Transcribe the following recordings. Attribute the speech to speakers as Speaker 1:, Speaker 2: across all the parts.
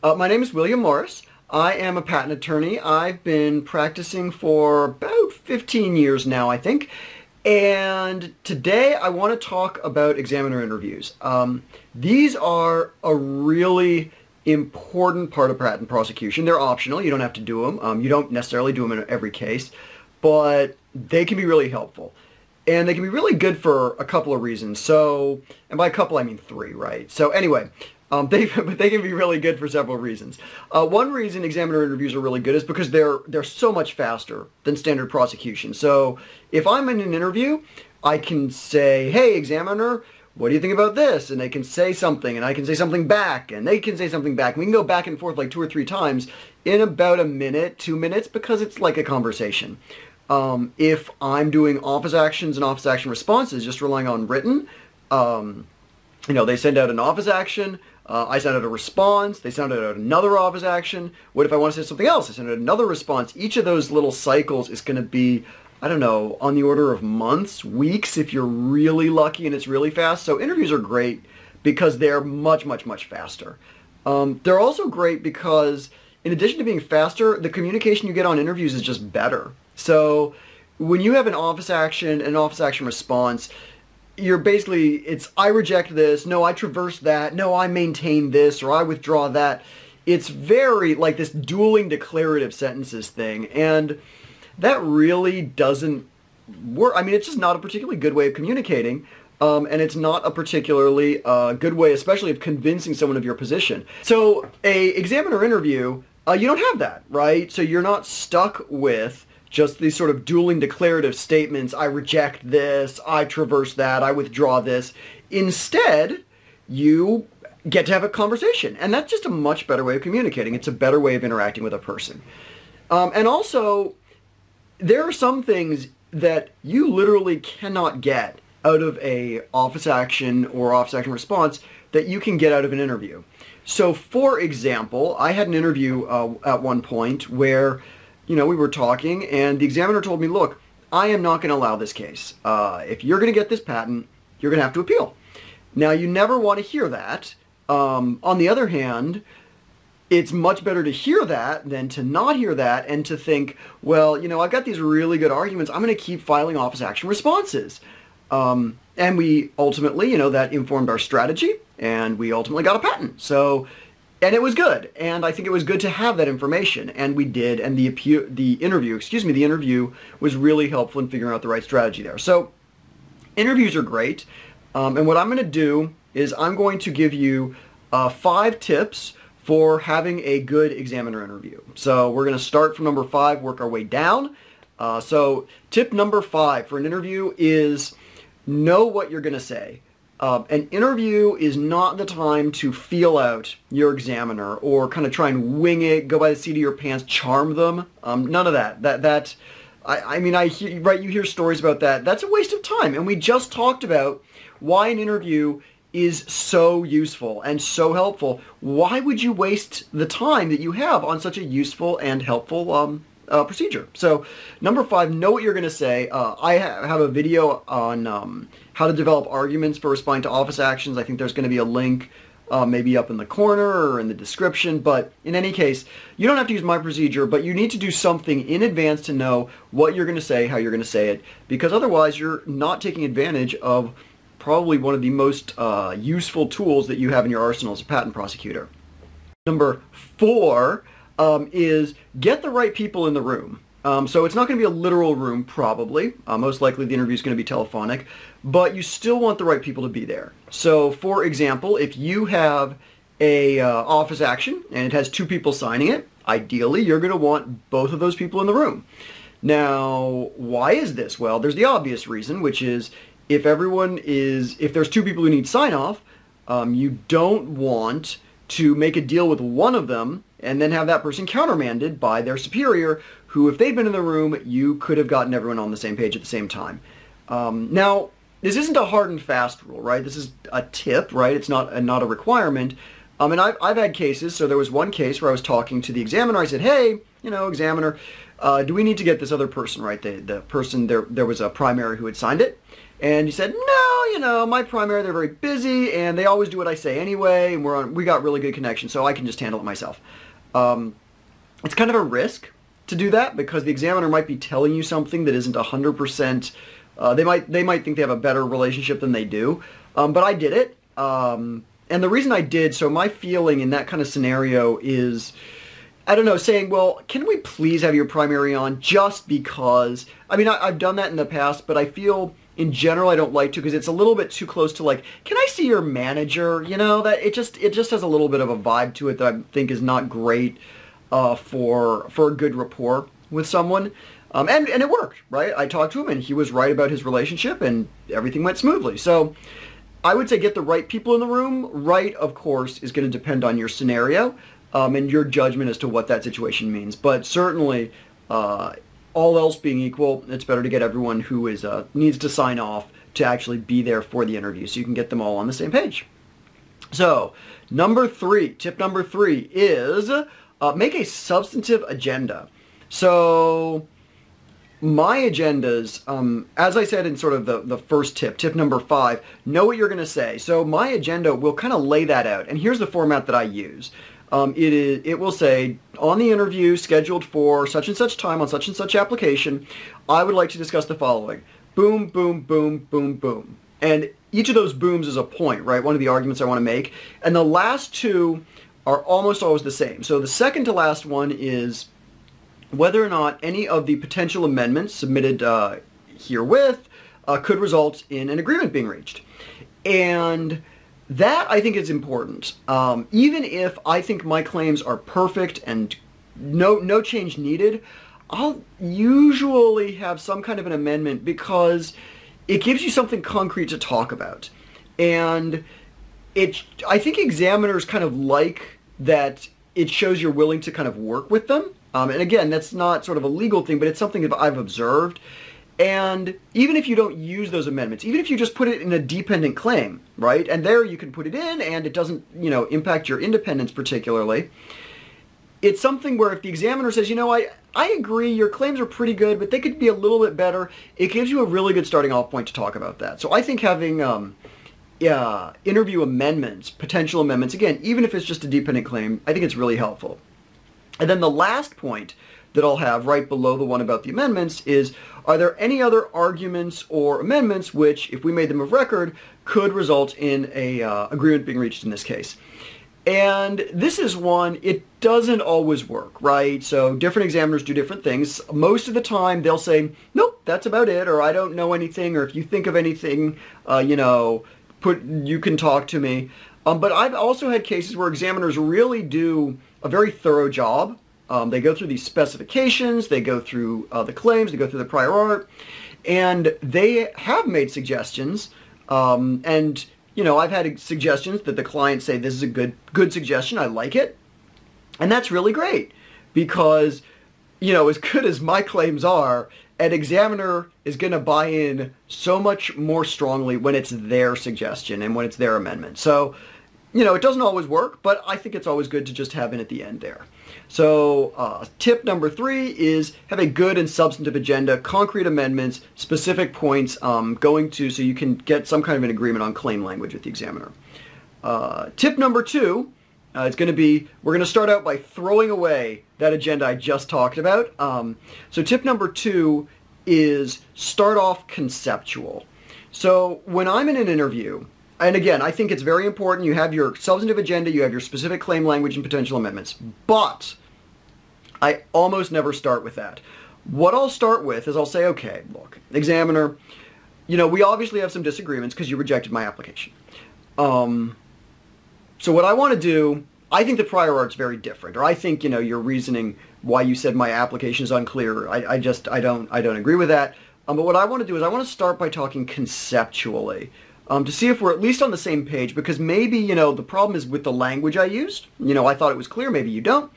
Speaker 1: My name is William Morris. I am a patent attorney. I've been practicing for about 15 years now, I think. And today I want to talk about examiner interviews. These are a really important part of patent prosecution. They're optional. You don't have to do them. You don't necessarily do them in every case, but they can be really helpful. And they can be really good for a couple of reasons. So, and by a couple I mean three, right? So anyway, they can be really good for several reasons. One reason examiner interviews are really good is because they're so much faster than standard prosecution. So if I'm in an interview, I can say, hey, examiner, what do you think about this? And they can say something, and I can say something back, and they can say something back. We can go back and forth like 2 or 3 times in about a minute, 2 minutes, because it's like a conversation. If I'm doing office actions and office action responses, just relying on written, they send out an office action, I send out a response, they send out another office action. What if I want to say something else? I send out another response. Each of those little cycles is going to be, I don't know, on the order of months, weeks, if you're really lucky and it's really fast. So interviews are great because they're much, much, much faster. They're also great because in addition to being faster, the communication you get on interviews is just better. So when you have an office action response, you're basically, it's I reject this, no, I traverse that, no, I maintain this, or I withdraw that. It's very like this dueling declarative sentences thing, and that really doesn't work. I mean, it's just not a particularly good way of communicating, and it's not a particularly good way, especially of convincing someone of your position. So a examiner interview, you don't have that, right? So you're not stuck with just these sort of dueling declarative statements, I reject this, I traverse that, I withdraw this. Instead, you get to have a conversation, and that's just a much better way of communicating. It's a better way of interacting with a person. And also, there are some things that you literally cannot get out of a office action or office action response that you can get out of an interview. So, for example, I had an interview at one point where we were talking, and the examiner told me, look, I am not going to allow this case. If you're going to get this patent, you're going to have to appeal. Now, you never want to hear that. On the other hand, it's much better to hear that than to not hear that and to think, well, I've got these really good arguments. I'm going to keep filing office action responses. And we ultimately, that informed our strategy, and we ultimately got a patent. So, and it was good, and I think it was good to have that information, and we did, and the interview was really helpful in figuring out the right strategy there. So, interviews are great, and what I'm going to do is I'm going to give you 5 tips for having a good examiner interview. So we're going to start from number 5, work our way down. So tip number 5 for an interview is know what you're going to say. An interview is not the time to feel out your examiner or kind of try and wing it, go by the seat of your pants, charm them. None of that. You hear stories about that. That's a waste of time. And we just talked about why an interview is so useful and so helpful. Why would you waste the time that you have on such a useful and helpful procedure? So, number 5, know what you're going to say. I have a video on how to develop arguments for responding to office actions. I think there's going to be a link maybe up in the corner or in the description, but in any case, you don't have to use my procedure, but you need to do something in advance to know what you're going to say, how you're going to say it, because otherwise you're not taking advantage of probably one of the most useful tools that you have in your arsenal as a patent prosecutor. Number 4 is get the right people in the room. So it's not going to be a literal room, probably. Most likely the interview is going to be telephonic, but you still want the right people to be there. So, for example, if you have a office action and it has 2 people signing it, ideally you're going to want both of those people in the room. Now, why is this? Well, there's the obvious reason, which is if there's 2 people who need sign-off, you don't want to make a deal with one of them and then have that person countermanded by their superior, who, if they'd been in the room, you could have gotten everyone on the same page at the same time. Now, this isn't a hard and fast rule, right? This is a tip, right? It's not a requirement. And I've had cases, so there was one case where I was talking to the examiner. I said, hey, examiner, do we need to get this other person, right? The person, there was a primary who had signed it. And he said, no, my primary, they're very busy, and they always do what I say anyway, and we got really good connection, so I can just handle it myself. It's kind of a risk to do that because the examiner might be telling you something that isn't 100%. They might think they have a better relationship than they do. But I did it. And the reason I did, so my feeling in that kind of scenario is, I don't know, saying, well, can we please have your primary on just because? I mean, I've done that in the past, but I feel in general I don't like to because it's a little bit too close to like, can I see your manager? That it just has a little bit of a vibe to it that I think is not great for a good rapport with someone. And it worked, right? I talked to him and he was right about his relationship and everything went smoothly. So I would say get the right people in the room. Right, of course, is going to depend on your scenario and your judgment as to what that situation means. But certainly, all else being equal, it's better to get everyone who needs to sign off to actually be there for the interview so you can get them all on the same page. So, tip number three is make a substantive agenda. So, my agendas, as I said in sort of the first tip number 5, know what you're going to say. So my agenda will kind of lay that out. And here's the format that I use. It will say, on the interview scheduled for such and such time on such and such application, I would like to discuss the following. Boom, boom, boom, boom, boom. And each of those booms is a point, right? One of the arguments I want to make. And the last two are almost always the same. So the second to last one is whether or not any of the potential amendments submitted herewith could result in an agreement being reached. And that, I think, is important. Even if I think my claims are perfect and no change needed, I'll usually have some kind of an amendment because it gives you something concrete to talk about. And I think examiners kind of like that it shows you're willing to kind of work with them. And again, that's not sort of a legal thing, but it's something that I've observed. And even if you don't use those amendments, even if you just put it in a dependent claim, right? And there you can put it in and it doesn't, impact your independence particularly. It's something where if the examiner says, I agree, your claims are pretty good, but they could be a little bit better, it gives you a really good starting off point to talk about that. So I think having interview amendments, potential amendments, again, even if it's just a dependent claim, I think it's really helpful. And then the last point that I'll have right below the one about the amendments is, are there any other arguments or amendments which, if we made them of record, could result in a agreement being reached in this case? And this is one, it doesn't always work, right? So different examiners do different things. Most of the time they'll say, nope, that's about it, or I don't know anything, or if you think of anything, you can talk to me. But I've also had cases where examiners really do a very thorough job. They go through these specifications, they go through the claims, they go through the prior art, and they have made suggestions. I've had suggestions that the clients say, this is a good suggestion, I like it. And that's really great because, as good as my claims are, an examiner is going to buy in so much more strongly when it's their suggestion and when it's their amendment. So, it doesn't always work, but I think it's always good to just have it at the end there. So tip number 3 is have a good and substantive agenda, concrete amendments, specific points so you can get some kind of an agreement on claim language with the examiner. Tip number 2 we're going to start out by throwing away that agenda I just talked about. So tip number 2 is start off conceptual. So when I'm in an interview, and again, I think it's very important you have your substantive agenda, you have your specific claim language and potential amendments, but I almost never start with that. What I'll start with is I'll say, okay, look, examiner, we obviously have some disagreements because you rejected my application. So what I want to do, I think the prior art's very different, or I think, your reasoning why you said my application is unclear, I don't agree with that. But what I want to do is I want to start by talking conceptually. To see if we're at least on the same page, because maybe, the problem is with the language I used. I thought it was clear, maybe you don't.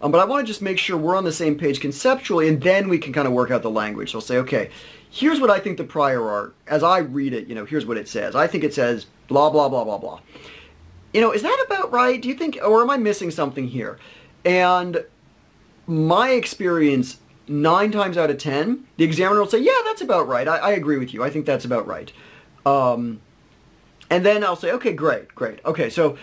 Speaker 1: But I want to just make sure we're on the same page conceptually, and then we can kind of work out the language. So I'll say, okay, here's what I think the prior art, as I read it, here's what it says. I think it says blah, blah, blah, blah, blah. Is that about right? Do you think, or am I missing something here? And my experience 9 times out of 10, the examiner will say, yeah, that's about right. I agree with you. I think that's about right. And then I'll say, okay, great. Okay, so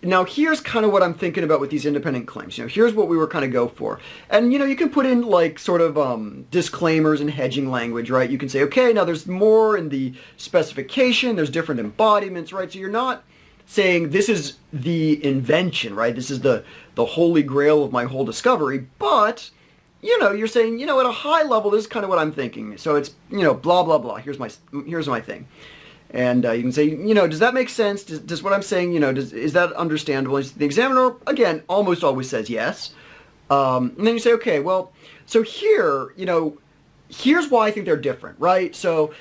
Speaker 1: now here's kind of what I'm thinking about with these independent claims. Here's what we were kind of go for. And, you can put in like sort of disclaimers and hedging language, right? You can say, okay, now there's more in the specification. There's different embodiments, right? So you're not saying this is the invention, right? This is the holy grail of my whole discovery. But, you're saying, at a high level, this is kind of what I'm thinking. So it's, blah, blah, blah. Here's my thing. And you can say, does that make sense? Does what I'm saying, is that understandable? The examiner, again, almost always says yes. And then you say, okay, well, so here, here's why I think they're different, right? So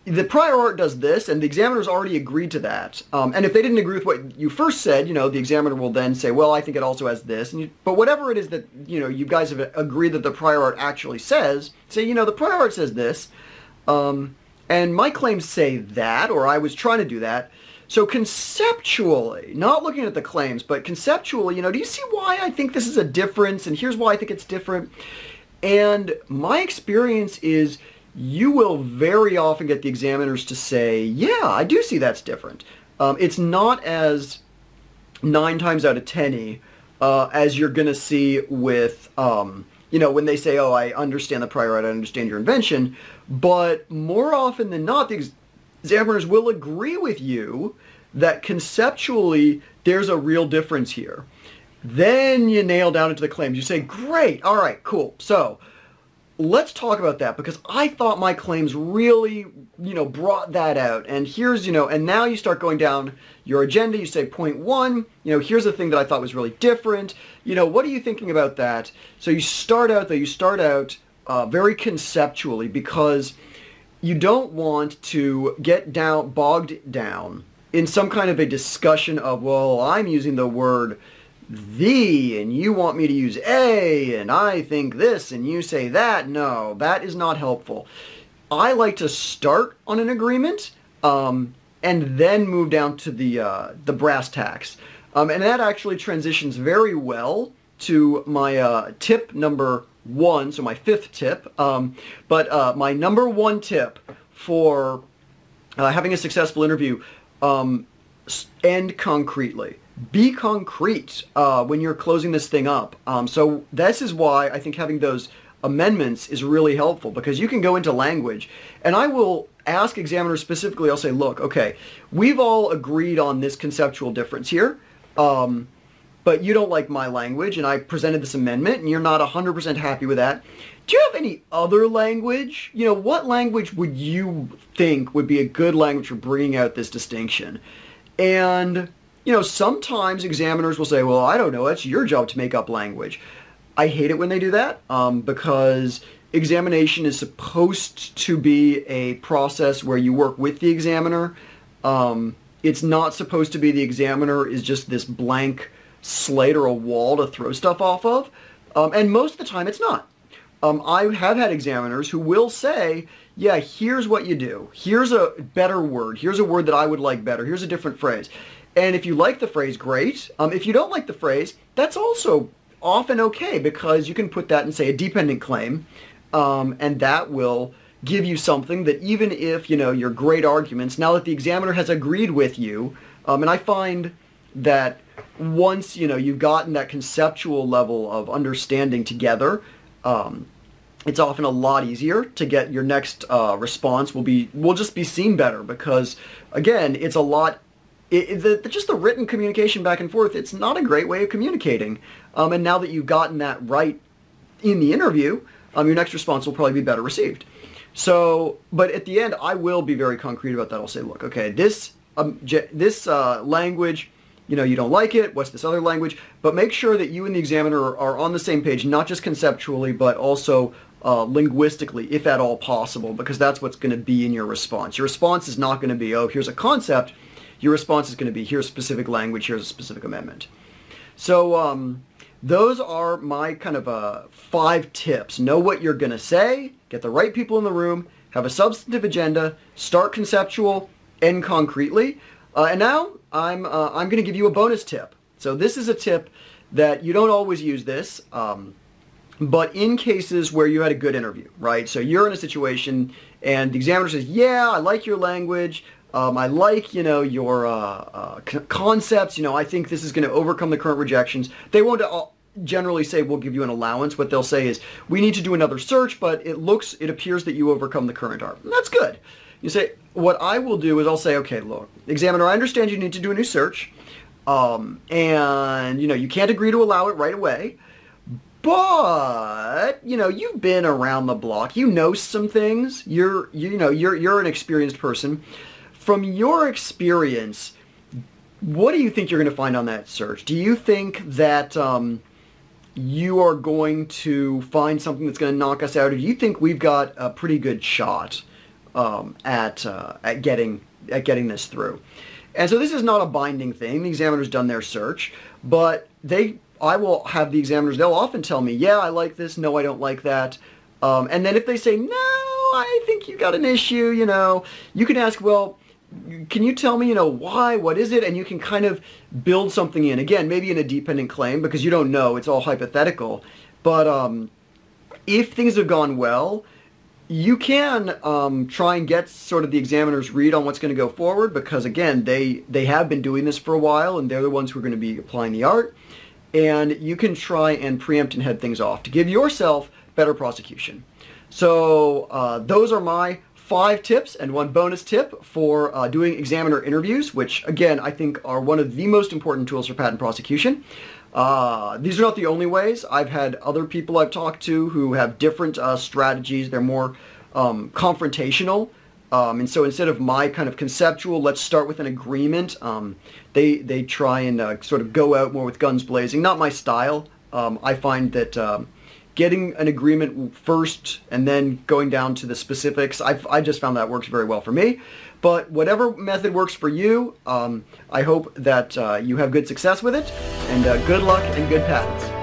Speaker 1: the prior art does this, and the examiner's already agreed to that. And if they didn't agree with what you first said, the examiner will then say, well, I think it also has this. But whatever it is that, you guys have agreed that the prior art actually says, say, the prior art says this. And my claims say that, or I was trying to do that. So conceptually, not looking at the claims, but conceptually, do you see why I think this is a difference? And here's why I think it's different. And my experience is you will very often get the examiners to say, yeah, I do see that's different. It's not as 9 times out of 10 as you're going to see with, when they say, oh, I understand the prior art, I understand your invention. But more often than not, the examiners will agree with you that conceptually there's a real difference here. Then you nail down into the claims. You say, great, all right, cool. So let's talk about that, because I thought my claims really, brought that out. And here's, and now you start going down your agenda. You say, point 1, here's the thing that I thought was really different. What are you thinking about that? So you start out, very conceptually, because you don't want to get bogged down in some kind of a discussion of, well, I'm using the word the, and you want me to use a, and I think this, and you say that. No, that is not helpful. I like to start on an agreement, and then move down to the brass tacks. And that actually transitions very well to my tip number 1, so my 5th tip. But my number 1 tip for having a successful interview, end concretely. Be concrete when you're closing this thing up. So this is why I think having those amendments is really helpful, because you can go into language, and I will ask examiners specifically, I'll say, look, okay, we've all agreed on this conceptual difference here, but you don't like my language, and I presented this amendment, and you're not 100% happy with that. Do you have any other language? What language would you think would be a good language for bringing out this distinction? And sometimes examiners will say, well, I don't know, it's your job to make up language. I hate it when they do that, because examination is supposed to be a process where you work with the examiner. It's not supposed to be the examiner is just this blank slate or a wall to throw stuff off of. And most of the time it's not. I have had examiners who will say, yeah, here's what you do. Here's a better word. Here's a word that I would like better. Here's a different phrase. And if you like the phrase, great. If you don't like the phrase, that's also often okay, because you can put that in, say, a dependent claim, and that will give you something that even if, your great arguments, now that the examiner has agreed with you, and I find that once, you've gotten that conceptual level of understanding together, it's often a lot easier to get your next response will just be seen better, because, again, it's a lot just the written communication back and forth, it's not a great way of communicating. And now that you've gotten that right in the interview, your next response will probably be better received. So, but at the end, I will be very concrete about that. I'll say, look, okay, this language, you don't like it. What's this other language? But make sure that you and the examiner are on the same page, not just conceptually, but also linguistically, if at all possible, because that's what's going to be in your response. Your response is not going to be, oh, here's a concept. Your response is going to be, here's specific language, here's a specific amendment. So those are my kind of 5 tips. Know what you're going to say, get the right people in the room, have a substantive agenda, start conceptual, end concretely. And now I'm going to give you a bonus tip. So this is a tip that you don't always use this. But in cases where you had a good interview, right? So you're in a situation and the examiner says, yeah, I like your language. I like, your concepts. I think this is going to overcome the current rejections. They won't generally say we'll give you an allowance. What they'll say is we need to do another search, but it appears that you overcome the current art. And that's good. You say, what I will do is I'll say, okay, look, examiner, I understand you need to do a new search. And, you can't agree to allow it right away. But, you've been around the block. You know some things. You're an experienced person. From your experience, what do you think you're going to find on that search? Do you think that you are going to find something that's going to knock us out, or do you think we've got a pretty good shot at getting this through? And so this is not a binding thing. The examiner's done their search, but I will have the examiners, they'll often tell me, yeah, I like this, no, I don't like that. And then if they say, no, I think you got an issue, you can ask, well, can you tell me, why, what is it? And you can kind of build something in. Again, maybe in a dependent claim, because you don't know, it's all hypothetical. But if things have gone well, you can try and get sort of the examiner's read on what's going to go forward, because again, they have been doing this for a while, and they're the ones who are going to be applying the art. And you can try and preempt and head things off to give yourself better prosecution. So those are my 5 tips and 1 bonus tip for doing examiner interviews, which again I think are one of the most important tools for patent prosecution. These are not the only ways. I've had other people I've talked to who have different strategies. They're more confrontational. And so instead of my kind of conceptual, let's start with an agreement, they try and sort of go out more with guns blazing. Not my style. I find that getting an agreement first and then going down to the specifics, I just found that works very well for me. But whatever method works for you, I hope that you have good success with it, and good luck and good patents.